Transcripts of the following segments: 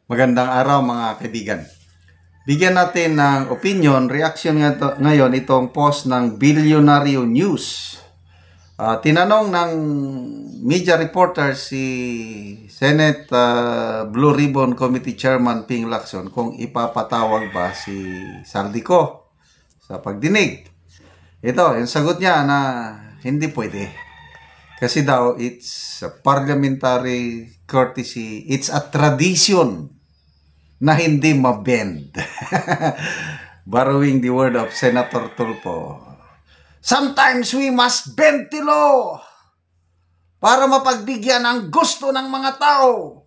Magandang araw mga kaibigan. Bigyan natin ng opinion, reaction ngayon itong post ng Bilyonaryo News. Tinanong ng media reporter si Senate Blue Ribbon Committee Chairman Ping Lacson kung ipapatawag ba si Saldico sa pagdinig. Ito, yung sagot niya na hindi pwede. Kasi daw, it's a parliamentary courtesy, it's a tradition na hindi mabend. Borrowing the word of Senator Tulfo. Sometimes we must bend the law para mapagbigyan ang gusto ng mga tao.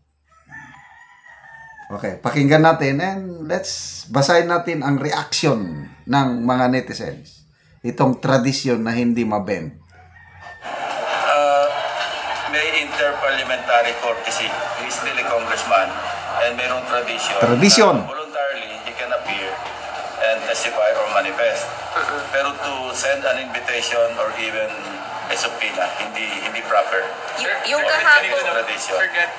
Okay, pakinggan natin and let's basahin natin ang reaction ng mga netizens. Itong tradisyon na hindi mabend. May interparliamentary courtesy. He's still a congressman and mayroong tradition. Voluntarily, he can appear and testify or manifest. Pero to send an invitation or even a subpoena, hindi proper. Yung kahapon, forget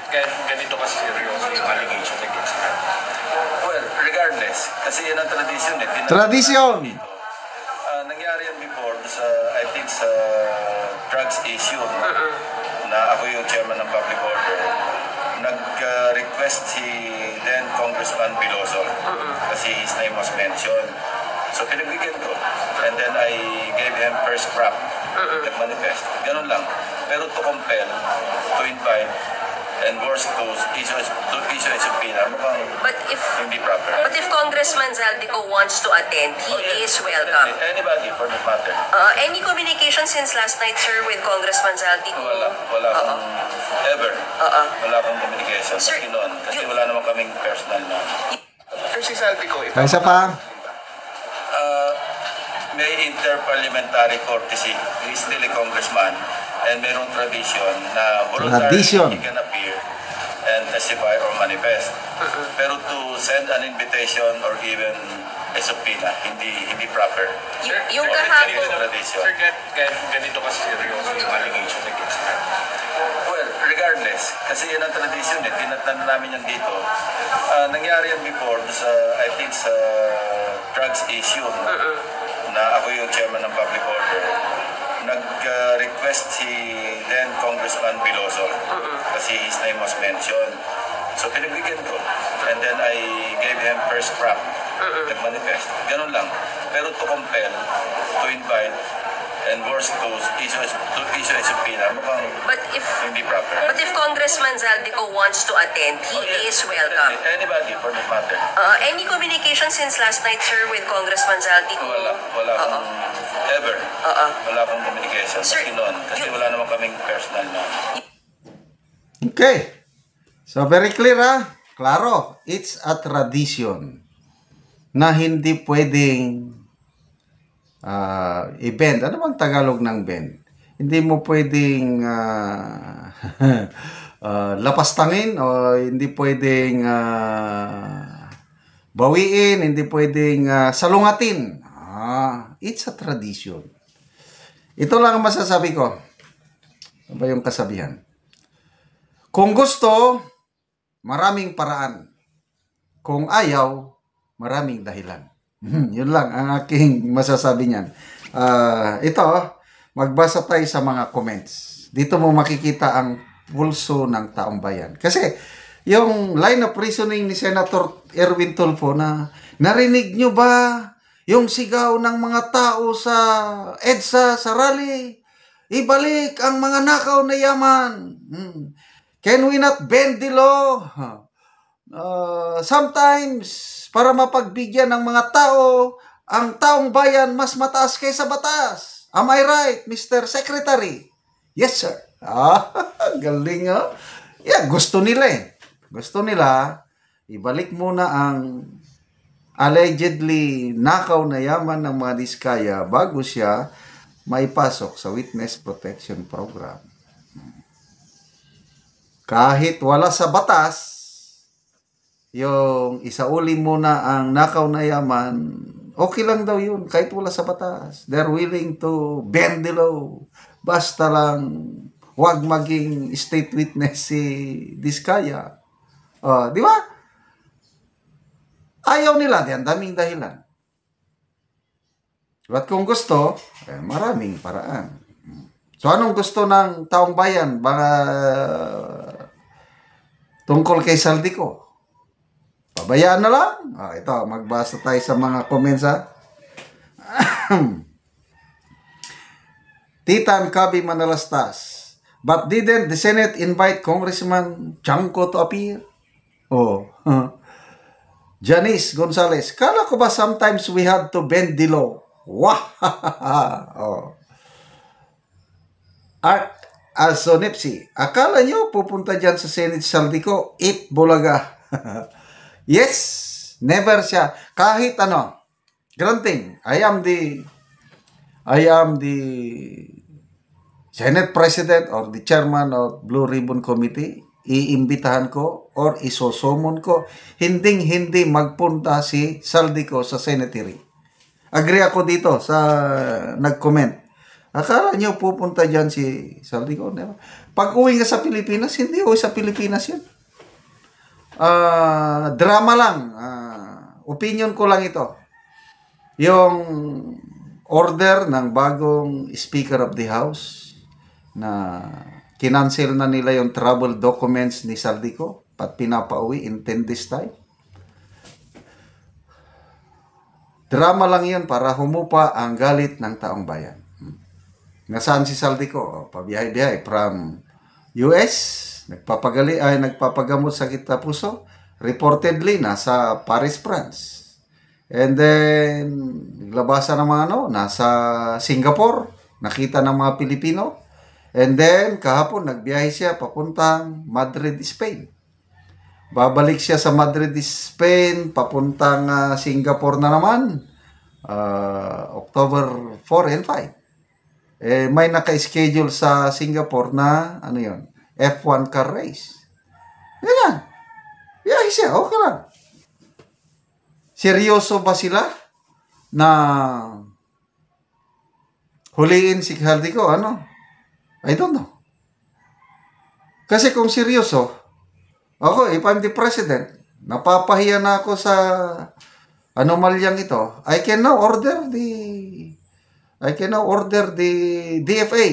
ganito kasi seryoso yung allegation against him. Well, regardless, kasi yan ang tradition eh. Tradition! Nangyari yan before sa, I think, sa drugs issue na ako yung chairman ng public order. Nag-request si then Congressman Piloso kasi his name was mentioned. So pinagbigyan ko. And then I gave him first crop. Nag-manifest. Ganun lang. Pero to compel, to invite, and worse to issue a subpoena, mukhang hindi proper. But if Congressman Zaldico wants to attend, he is welcome. Anybody for that matter. Any communication since last night, sir, with Congressman Zaldico? Wala akong ever. Wala akong communication. Sir, kasi wala naman kaming personal na. Sir, si Zaldico, Isa pa. May interparliamentary courtesy. He's still a congressman and mayroong tradition na voluntarily he can appear and testify or manifest. Pero to send an invitation or even a subpoena, hindi proper. Yung kahapon, ganito kasi seryoso yung allegation against him. Well, regardless, kasi yan ang tradition eh. Tinatnan namin yan dito. Nangyari yan before sa, I think, sa drugs issue na ako yung chairman ng public order. Nag-request si then Congressman Piloso kasi his name was mentioned. So pinagbigyan ko. And then I gave him first crop. Nag-manifest. Ganun lang. Pero to compel, to invite, and worse to issue a subpoena, mukhang hindi proper. But if Congressman Zaldico wants to attend, he is welcome. Anybody for that matter. Any communication since last night, sir, with Congressman Zaldico? Wala akong ever. Wala akong communication. Kasi wala naman kaming personal na. Okay. So very clear ha. Klaro, it's a tradition na hindi pwedeng i-bend. Ano bang Tagalog ng bend? Hindi mo pwedeng lapastangin o hindi pwedeng bawiin, hindi pwedeng salungatin. It's a tradition. Ito lang ang masasabi ko. Ano ba yung kasabihan? Kung gusto, maraming paraan. Kung ayaw, maraming dahilan. Yun lang ang aking masasabi niyan. Ito, magbasa tayo sa mga comments. Dito mo makikita ang pulso ng taong bayan. Kasi, yung line of reasoning ni Senator Erwin Tulfo na narinig nyo ba yung sigaw ng mga tao sa EDSA, sa rally? Ibalik ang mga nakaw na yaman. Can we not bend the law? Sometimes, para mapagbigyan ng mga tao, ang taong bayan mas mataas kaysa batas. Am I right, Mr. Secretary? Yes, sir. Galing ha? Yeah, gusto nila eh. Gusto nila, ibalik muna ang allegedly nakaw na yaman ng mga Diskaya bago siya maipasok sa Witness Protection Program. Kahit wala sa batas, yung isauli muna ang nakaw na yaman, okay lang daw yun, kahit wala sa batas. They're willing to bend the law. Basta lang, wag maging state witness si Diskaya. Di ba? Ayaw nila, di ang daming dahilan. At kung gusto, maraming paraan. So, anong gusto ng taong bayan tungkol kay Saldico? Pabayaan na lang. Ito, magbasa tayo sa mga comments, ha? Titan Kabi Manalastas. But didn't the Senate invite Congressman Chanco to appear? Janice Gonzalez. Kala ko ba sometimes we had to bend the law? Wah! Art Azonepsi. Akala nyo pupunta dyan sa Senate Saldico? It Bulaga. Yes. Never siya. Kahit ano. Granting. I am the Senate President or the Chairman of Blue Ribbon Committee, iimbitahan ko or isosomon ko, hindi magpunta si Saldico sa Senate hearing. Agree ako dito sa nag-comment. Akala nyo pupunta dyan si Saldico? Pag uwi nga sa Pilipinas, hindi uwi sa Pilipinas yun. Drama lang. Opinion ko lang ito. Yung order ng bagong Speaker of the House na kinancel na nila yung travel documents ni Saldico at pinapauwi in 10 days time. Drama lang yun para humupa ang galit ng taong bayan. Nasaan si Saldico? Pabiyahe-biyahe from US, nagpapagamot sa sakit na puso. Reportedly, nasa Paris, France. And then, naglabasan ng mga nasa Singapore, nakita ng mga Pilipino. And then, kahapon, nagbiyahe siya papuntang Madrid, Spain. Babalik siya sa Madrid, Spain, papuntang Singapore na naman, October 4 and 5. May naka-schedule sa Singapore na, F1 car race. Ganyan. Biyahe siya, okay lang. Seryoso ba sila na huliin si Saldico? I don't know. Kasi kung seryoso, ako, if I'm the president, napapahiya na ako sa anomalyang ito. I can now order the DFA.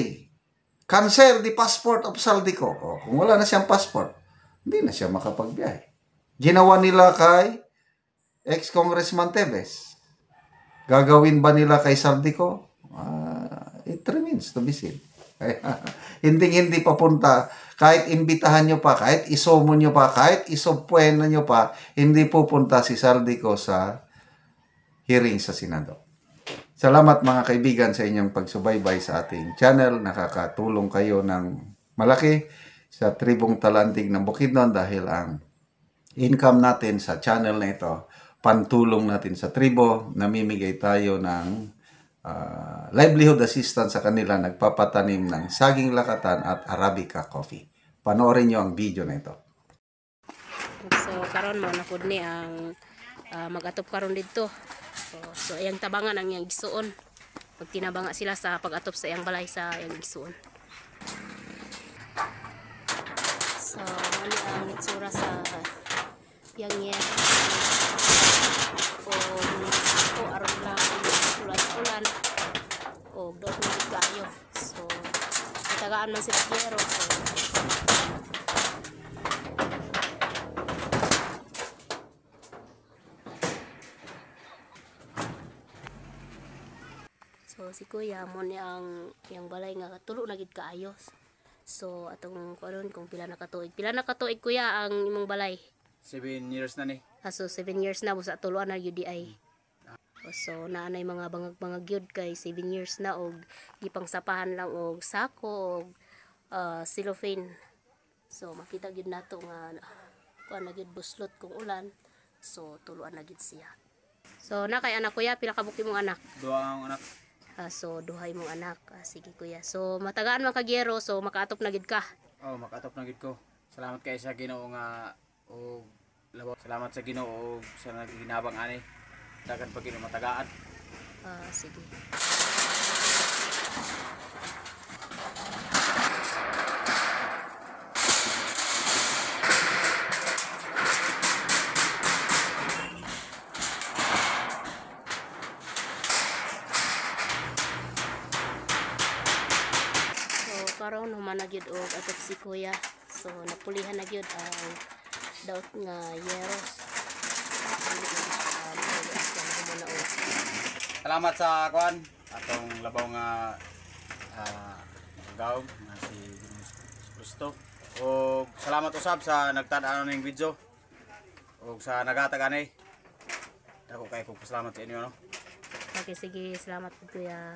Cancel the passport of Saldico. Kung wala na siyang passport, hindi na siya makapagbiyahe. Ginawa nila kay ex-Congressman Tevez. Gagawin ba nila kay Saldico? It remains to be seen. Hindi papunta. Kahit imbitahan nyo pa, kahit isomo nyo pa, kahit isopwena nyo pa, hindi pupunta si Saldico sa hearing sa Senado. Salamat mga kaibigan sa inyong pagsubaybay sa ating channel. Nakakatulong kayo ng malaki sa tribong Talandig ng Bukidnon dahil ang income natin sa channel na ito, pantulong natin sa tribo, namimigay tayo ng livelihood assistance sa kanila, nagpapatanim ng saging lakatan at Arabica coffee. Panoorin nyo ang video na ito. So karon mo na pud ni ang mag-atop karon dito. So ayang tabangan ang iyang gisuon. Pag tinabanga sila sa pag-atop sa iyang balay sa iyang gisuon. So ano ang itsura sa yang o aron lang ulan o dot na kayo. So tagaan man sila kero. So si kuya mo ni ang yang balay nga tulo na gid kaayo. So atong karon kung pila na katuig kuya ang imong balay? 7 years na ni. So 7 years na busa tuluan na UDI. So naanay mga bangag gyud kay 7 years na og gipang sapahan lang og sako og cellophane. So makita gyud nato nga kuan na gyud buslot kung ulan. So tuluan na gyud siya. So na kay anak kuya pila ka buki mong anak? Duha ang anak. So duhay mong anak. Sige kuya. So matagaan man ka gyero so makaatop na gyud ka. Makaatop na gid ko. Salamat kay sa Ginoo nga og salamat sa Ginoo sa naginabang ani. Dagan pag Ginoo matagaan. Sige. karon human na gyud og atop si kuya. So napulihan na gyud ang daot nga yeros. Salamat sa kwan atong labaw nga gawom nga si Kristo. O salamat usab sa nagtan-aw ning video. O sa nagatag ani. Dako kay kog pasalamat sa inyo no. Okay, sige, salamat po kuya.